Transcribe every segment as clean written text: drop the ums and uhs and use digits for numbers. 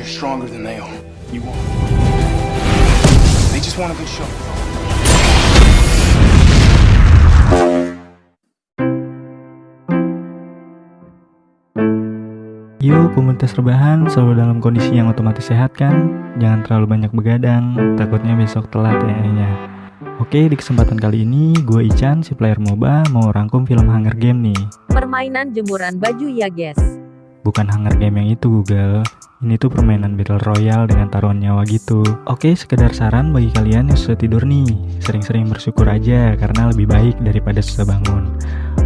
stronger than they are. You won't. They just want a good show. Yuk komunitas rebahan selalu dalam kondisi yang otomatis sehat kan? Jangan terlalu banyak begadang, takutnya besok telat ya. Oke, di kesempatan kali ini gue Ican, si player MOBA, mau rangkum film Hunger Game nih. Permainan jemuran baju ya guys. Bukan Hunger Game yang itu Google. Ini tuh permainan Battle Royale dengan taruhan nyawa gitu. Oke, sekedar saran bagi kalian yang susah tidur nih. Sering-sering bersyukur aja karena lebih baik daripada susah bangun.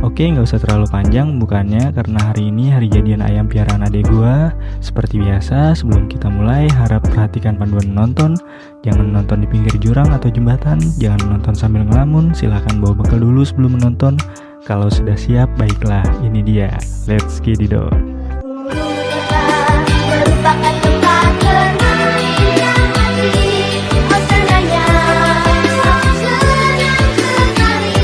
Oke, nggak usah terlalu panjang pembukaannya karena hari ini hari jadian ayam piaraan adek gua. Seperti biasa, sebelum kita mulai harap perhatikan panduan menonton. Jangan menonton di pinggir jurang atau jembatan. Jangan menonton sambil ngelamun. Silahkan bawa bekal dulu sebelum menonton. Kalau sudah siap, baiklah. Ini dia. Let's get it on. Merupakan tempat bermain yang asik, suasananya senang sekali.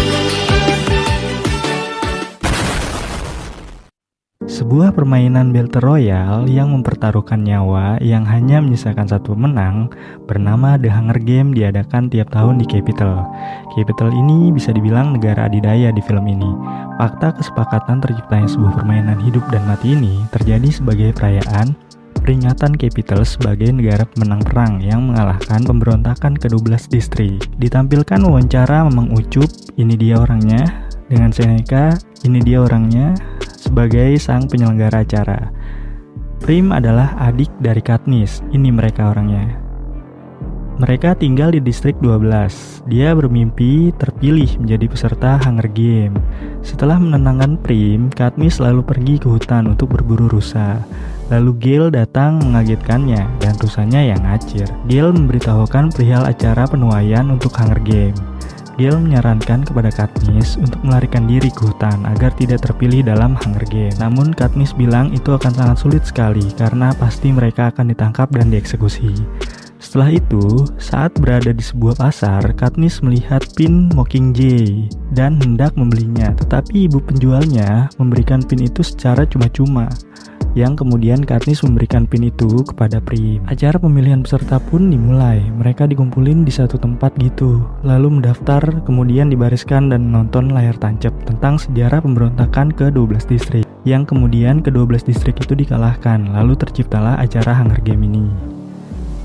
Sebuah permainan Battle Royale yang mempertaruhkan nyawa yang hanya menyisakan satu pemenang bernama The Hunger Game diadakan tiap tahun di Capital. Capital ini bisa dibilang negara adidaya di film ini. Fakta kesepakatan terciptanya sebuah permainan hidup dan mati ini terjadi sebagai perayaan peringatan Capital sebagai negara pemenang perang yang mengalahkan pemberontakan ke-12 distrik. Ditampilkan wawancara Mamang Ucup, ini dia orangnya, dengan Seneca, ini dia orangnya, sebagai sang penyelenggara acara. Prim adalah adik dari Katniss, ini mereka orangnya. Mereka tinggal di distrik 12. Dia bermimpi terpilih menjadi peserta Hunger Game. Setelah menenangkan Prim, Katniss lalu pergi ke hutan untuk berburu rusa. Lalu Gale datang mengagetkannya dan rusanya yang ngacir. Gale memberitahukan perihal acara penuaian untuk Hunger Game. Gale menyarankan kepada Katniss untuk melarikan diri ke hutan agar tidak terpilih dalam Hunger Game. Namun Katniss bilang itu akan sangat sulit sekali karena pasti mereka akan ditangkap dan dieksekusi. Setelah itu, saat berada di sebuah pasar, Katniss melihat pin Mockingjay dan hendak membelinya. Tetapi ibu penjualnya memberikan pin itu secara cuma-cuma, yang kemudian Katniss memberikan pin itu kepada Prim. Acara pemilihan peserta pun dimulai. Mereka dikumpulin di satu tempat gitu, lalu mendaftar, kemudian dibariskan dan menonton layar tancap tentang sejarah pemberontakan ke-12 distrik, yang kemudian ke-12 distrik itu dikalahkan. Lalu terciptalah acara Hunger Game ini.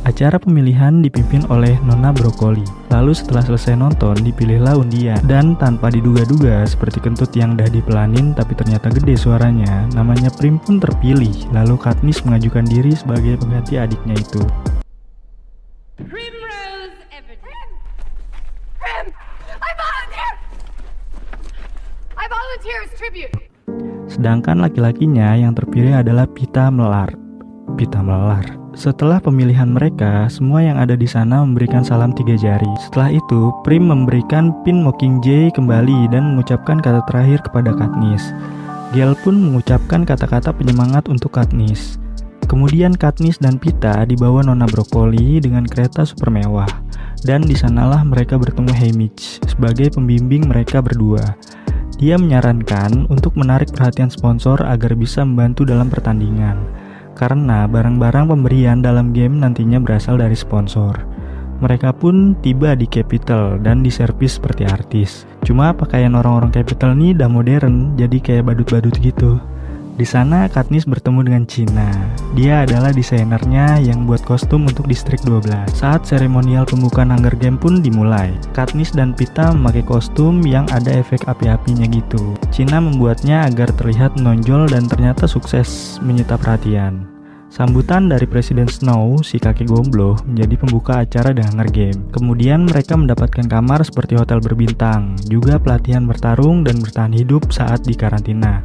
Acara pemilihan dipimpin oleh Nona Brokoli. Lalu setelah selesai nonton, dipilihlah undian. Dan tanpa diduga-duga, seperti kentut yang dah dipelanin tapi ternyata gede suaranya, namanya Prim pun terpilih. Lalu Katniss mengajukan diri sebagai pengganti adiknya itu. Primrose Everett. Prim, I volunteer! I volunteer as tribute. Sedangkan laki-lakinya yang terpilih adalah Pita Melar. Setelah pemilihan mereka, semua yang ada di sana memberikan salam 3 jari. Setelah itu, Prim memberikan pin Mockingjay kembali dan mengucapkan kata terakhir kepada Katniss. Gale pun mengucapkan kata-kata penyemangat untuk Katniss. Kemudian Katniss dan Pita dibawa Nona Brokoli dengan kereta super mewah. Dan di sanalah mereka bertemu Haymitch sebagai pembimbing mereka berdua. Dia menyarankan untuk menarik perhatian sponsor agar bisa membantu dalam pertandingan. Karena barang-barang pemberian dalam game nantinya berasal dari sponsor. Mereka pun tiba di Capital dan diservis seperti artis. Cuma pakaian orang-orang Capital ini udah modern, jadi kayak badut-badut gitu. Di sana Katniss bertemu dengan China. Dia adalah desainernya yang buat kostum untuk distrik 12. Saat seremonial pembukaan Hunger Game pun dimulai. Katniss dan Pita memakai kostum yang ada efek api-apinya gitu. China membuatnya agar terlihat menonjol dan ternyata sukses menyita perhatian. Sambutan dari Presiden Snow, si kakek gombloh, menjadi pembuka acara The Hunger Game. Kemudian mereka mendapatkan kamar seperti hotel berbintang, juga pelatihan bertarung dan bertahan hidup saat di karantina.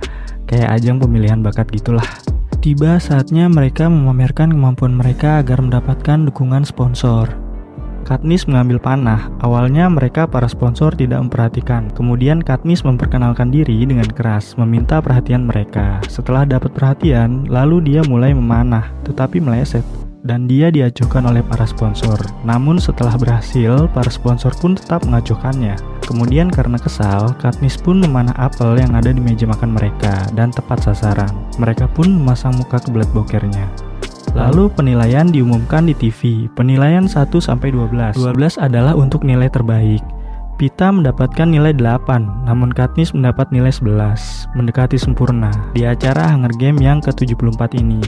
Kayak ajang pemilihan bakat gitulah. Tiba saatnya mereka memamerkan kemampuan mereka agar mendapatkan dukungan sponsor. Katniss mengambil panah. Awalnya mereka para sponsor tidak memperhatikan. Kemudian Katniss memperkenalkan diri dengan keras, meminta perhatian mereka. Setelah dapat perhatian, lalu dia mulai memanah, tetapi meleset. Dan dia diacuhkan oleh para sponsor. Namun setelah berhasil, para sponsor pun tetap mengacuhkannya. Kemudian karena kesal, Katniss pun memanah apel yang ada di meja makan mereka dan tepat sasaran. Mereka pun memasang muka kebelet bokernya. Lalu penilaian diumumkan di TV. Penilaian 1-12. 12 adalah untuk nilai terbaik. Pita mendapatkan nilai 8, namun Katniss mendapat nilai 11, mendekati sempurna di acara Hunger Games yang ke-74 ini.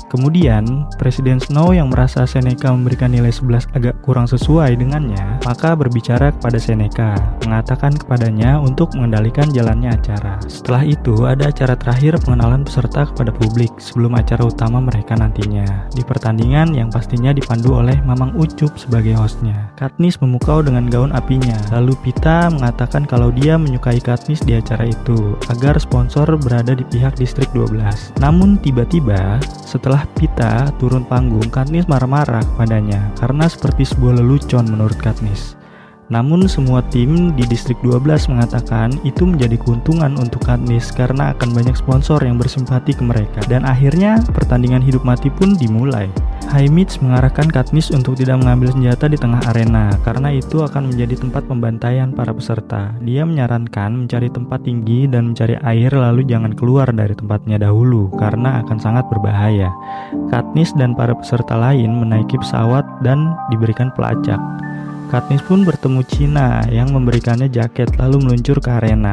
Kemudian, Presiden Snow yang merasa Seneca memberikan nilai 11 agak kurang sesuai dengannya, maka berbicara kepada Seneca, mengatakan kepadanya untuk mengendalikan jalannya acara. Setelah itu, ada acara terakhir pengenalan peserta kepada publik sebelum acara utama mereka nantinya. Di pertandingan yang pastinya dipandu oleh Mamang Ucup sebagai hostnya. Katniss memukau dengan gaun apinya, lalu Pita mengatakan kalau dia menyukai Katniss di acara itu, agar sponsor berada di pihak Distrik 12. Namun tiba-tiba, setelah Pita turun panggung, Katniss marah-marah kepadanya karena seperti sebuah lelucon menurut Katniss. Namun semua tim di Distrik 12 mengatakan itu menjadi keuntungan untuk Katniss karena akan banyak sponsor yang bersimpati ke mereka. Dan akhirnya pertandingan hidup mati pun dimulai. Haymitch mengarahkan Katniss untuk tidak mengambil senjata di tengah arena karena itu akan menjadi tempat pembantaian para peserta. Dia menyarankan mencari tempat tinggi dan mencari air lalu jangan keluar dari tempatnya dahulu karena akan sangat berbahaya. Katniss dan para peserta lain menaiki pesawat dan diberikan pelacak. Katniss pun bertemu China yang memberikannya jaket lalu meluncur ke arena.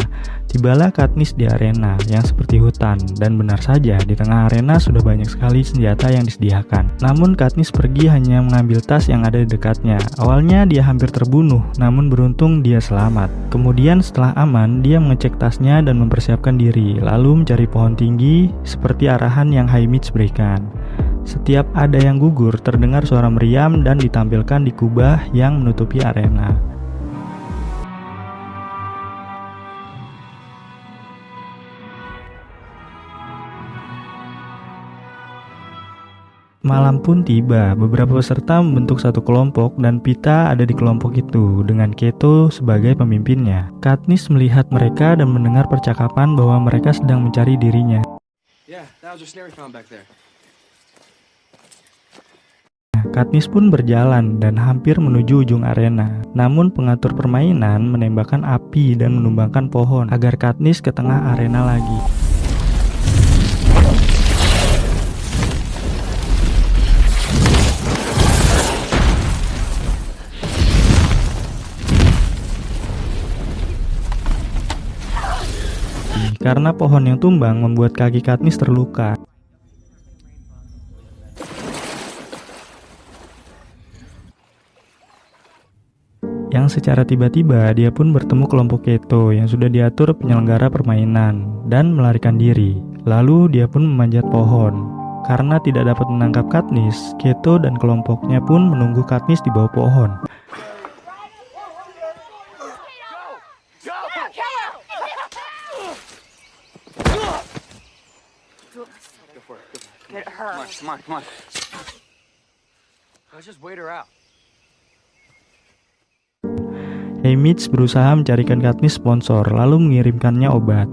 Tibalah Katniss di arena yang seperti hutan, dan benar saja di tengah arena sudah banyak sekali senjata yang disediakan. Namun Katniss pergi hanya mengambil tas yang ada di dekatnya. Awalnya dia hampir terbunuh, namun beruntung dia selamat. Kemudian setelah aman, dia mengecek tasnya dan mempersiapkan diri, lalu mencari pohon tinggi seperti arahan yang Haymitch berikan. Setiap ada yang gugur, terdengar suara meriam dan ditampilkan di kubah yang menutupi arena. Malam pun tiba, beberapa peserta membentuk satu kelompok dan Pita ada di kelompok itu dengan Keto sebagai pemimpinnya. Katniss melihat mereka dan mendengar percakapan bahwa mereka sedang mencari dirinya. Yeah, that was a snare we found back there. Katniss pun berjalan dan hampir menuju ujung arena. Namun pengatur permainan menembakkan api dan menumbangkan pohon agar Katniss ke tengah arena lagi. Karena pohon yang tumbang membuat kaki Katniss terluka. Yang secara tiba-tiba dia pun bertemu kelompok Keto yang sudah diatur penyelenggara permainan dan melarikan diri. Lalu dia pun memanjat pohon. Karena tidak dapat menangkap Katniss, Keto dan kelompoknya pun menunggu Katniss di bawah pohon. Come on. Let's just wait her out. Haymitch berusaha mencarikan Katniss sponsor, lalu mengirimkannya obat.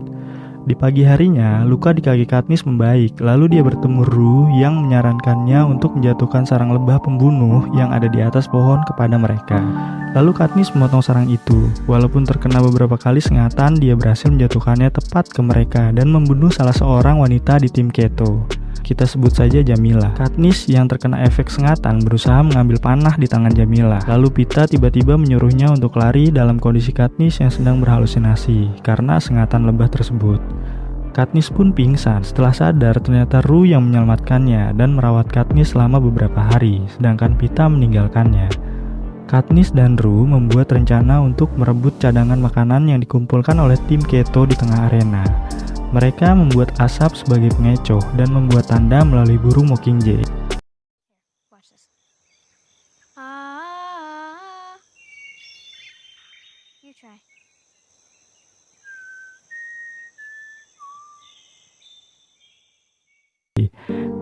Di pagi harinya, luka di kaki Katniss membaik, lalu dia bertemu Rue yang menyarankannya untuk menjatuhkan sarang lebah pembunuh yang ada di atas pohon kepada mereka. Lalu Katniss memotong sarang itu. Walaupun terkena beberapa kali sengatan, dia berhasil menjatuhkannya tepat ke mereka dan membunuh salah seorang wanita di tim Keto. Kita sebut saja Jamila. Katniss yang terkena efek sengatan berusaha mengambil panah di tangan Jamila. Lalu Pita tiba-tiba menyuruhnya untuk lari dalam kondisi Katniss yang sedang berhalusinasi karena sengatan lebah tersebut. Katniss pun pingsan. Setelah sadar, ternyata Rue yang menyelamatkannya dan merawat Katniss selama beberapa hari, sedangkan Pita meninggalkannya. Katniss dan Rue membuat rencana untuk merebut cadangan makanan yang dikumpulkan oleh tim Keto di tengah arena. Mereka membuat asap sebagai pengecoh dan membuat tanda melalui burung Mockingjay. Watch this. You try.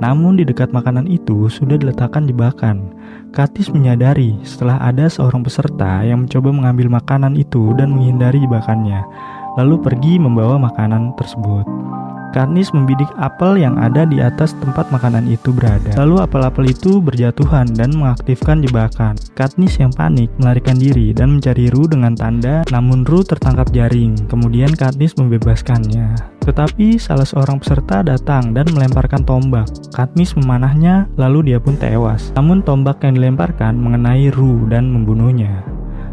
Namun di dekat makanan itu sudah diletakkan jebakan. Katniss menyadari setelah ada seorang peserta yang mencoba mengambil makanan itu dan menghindari jebakannya, lalu pergi membawa makanan tersebut. Katniss membidik apel yang ada di atas tempat makanan itu berada. Lalu apel-apel itu berjatuhan dan mengaktifkan jebakan. Katniss yang panik melarikan diri dan mencari Rue dengan tanda, namun Rue tertangkap jaring. Kemudian Katniss membebaskannya. Tetapi salah seorang peserta datang dan melemparkan tombak. Katniss memanahnya, lalu dia pun tewas. Namun tombak yang dilemparkan mengenai Rue dan membunuhnya.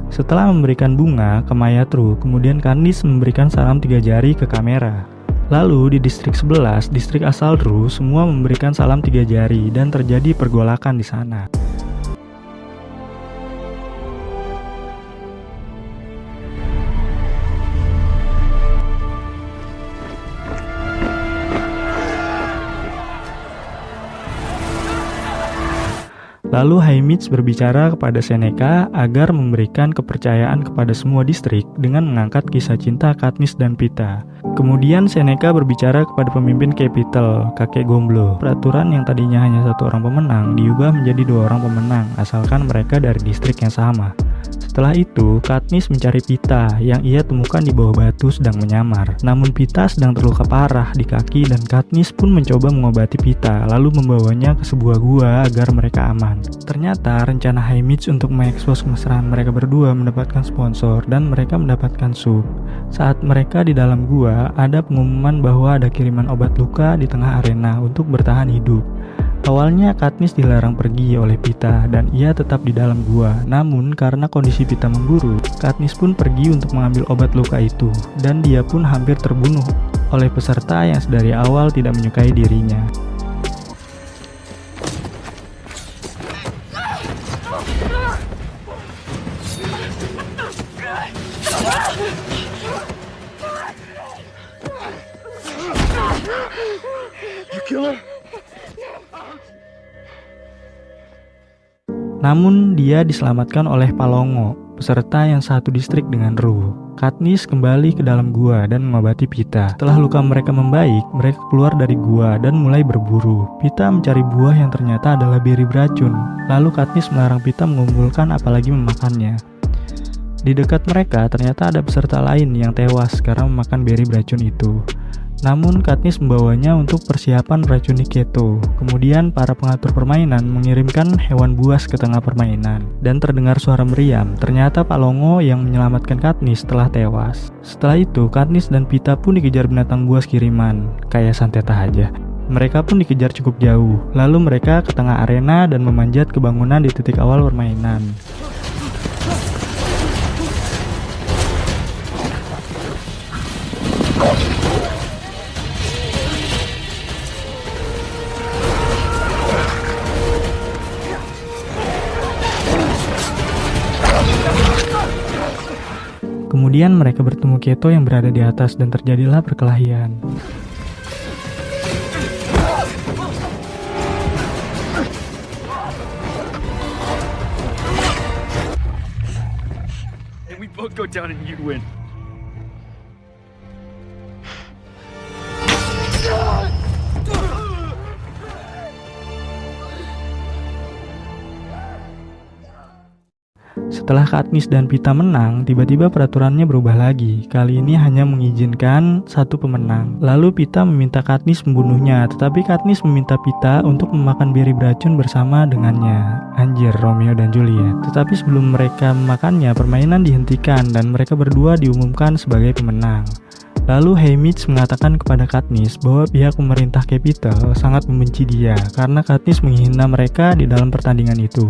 Setelah memberikan bunga ke mayat Rue, kemudian Katniss memberikan salam 3 jari ke kamera. Lalu di distrik 11, distrik asal Rue, semua memberikan salam 3 jari dan terjadi pergolakan di sana. Lalu Haymitch berbicara kepada Seneca agar memberikan kepercayaan kepada semua distrik dengan mengangkat kisah cinta Katniss dan Peeta. Kemudian Seneca berbicara kepada pemimpin Capitol, kakek Gomblo. Peraturan yang tadinya hanya 1 orang pemenang diubah menjadi 2 orang pemenang, asalkan mereka dari distrik yang sama. Setelah itu, Katniss mencari Peeta yang ia temukan di bawah batu sedang menyamar. Namun Peeta sedang terluka parah di kaki dan Katniss pun mencoba mengobati Peeta, lalu membawanya ke sebuah gua agar mereka aman. Ternyata rencana Haymitch untuk mengekspos kemesraan mereka berdua mendapatkan sponsor dan mereka mendapatkan sup. Saat mereka di dalam gua, ada pengumuman bahwa ada kiriman obat luka di tengah arena untuk bertahan hidup. Awalnya Katniss dilarang pergi oleh Peeta dan ia tetap di dalam gua. Namun karena kondisi Peeta memburuk, Katniss pun pergi untuk mengambil obat luka itu dan dia pun hampir terbunuh oleh peserta yang sedari awal tidak menyukai dirinya. You kill her? Namun dia diselamatkan oleh Palongo, peserta yang satu distrik dengan Rue. Katniss kembali ke dalam gua dan mengobati Peeta. Setelah luka mereka membaik, mereka keluar dari gua dan mulai berburu. Peeta mencari buah yang ternyata adalah beri beracun. Lalu Katniss melarang Peeta mengumpulkan apalagi memakannya. Di dekat mereka ternyata ada peserta lain yang tewas karena memakan beri beracun itu. Namun Katniss membawanya untuk persiapan meracuni Keto. Kemudian para pengatur permainan mengirimkan hewan buas ke tengah permainan. Dan terdengar suara meriam. Ternyata Palongo yang menyelamatkan Katniss telah tewas. Setelah itu Katniss dan Peeta pun dikejar binatang buas kiriman. Kayak Santeta aja. Mereka pun dikejar cukup jauh. Lalu mereka ke tengah arena dan memanjat ke bangunan di titik awal permainan. Kemudian mereka bertemu Keto yang berada di atas dan terjadilah perkelahian. And we both go down and you win. Setelah Katniss dan Peeta menang, tiba-tiba peraturannya berubah lagi. Kali ini hanya mengizinkan 1 pemenang. Lalu Peeta meminta Katniss membunuhnya, tetapi Katniss meminta Peeta untuk memakan beri beracun bersama dengannya. Anjir, Romeo dan Juliet. Tetapi sebelum mereka memakannya, permainan dihentikan dan mereka berdua diumumkan sebagai pemenang. Lalu Haymitch mengatakan kepada Katniss bahwa pihak pemerintah Capitol sangat membenci dia karena Katniss menghina mereka di dalam pertandingan itu.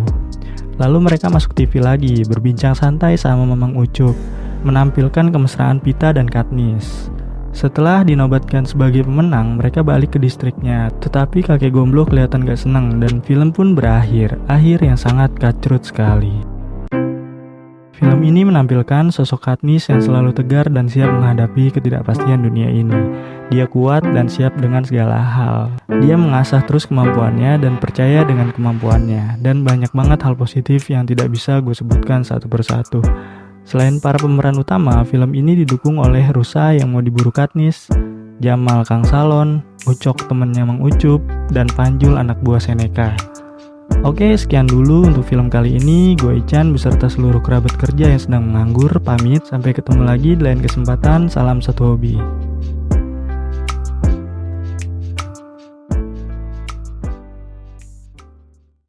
Lalu mereka masuk TV lagi, berbincang santai sama Mamang Ucup, menampilkan kemesraan Peeta dan Katniss. Setelah dinobatkan sebagai pemenang, mereka balik ke distriknya. Tetapi kakek Gomblo kelihatan gak senang dan film pun berakhir. Akhir yang sangat kacrut sekali. Film ini menampilkan sosok Katniss yang selalu tegar dan siap menghadapi ketidakpastian dunia ini. Dia kuat dan siap dengan segala hal. Dia mengasah terus kemampuannya dan percaya dengan kemampuannya. Dan banyak banget hal positif yang tidak bisa gue sebutkan satu persatu. Selain para pemeran utama, film ini didukung oleh Rusa yang mau diburu Katniss, Jamal Kang Salon, Ucok temennya Mang Ucup, dan Panjul anak buah Seneca. Oke, sekian dulu untuk film kali ini. Gue Ican beserta seluruh kerabat kerja yang sedang menganggur pamit. Sampai ketemu lagi di lain kesempatan. Salam satu hobi.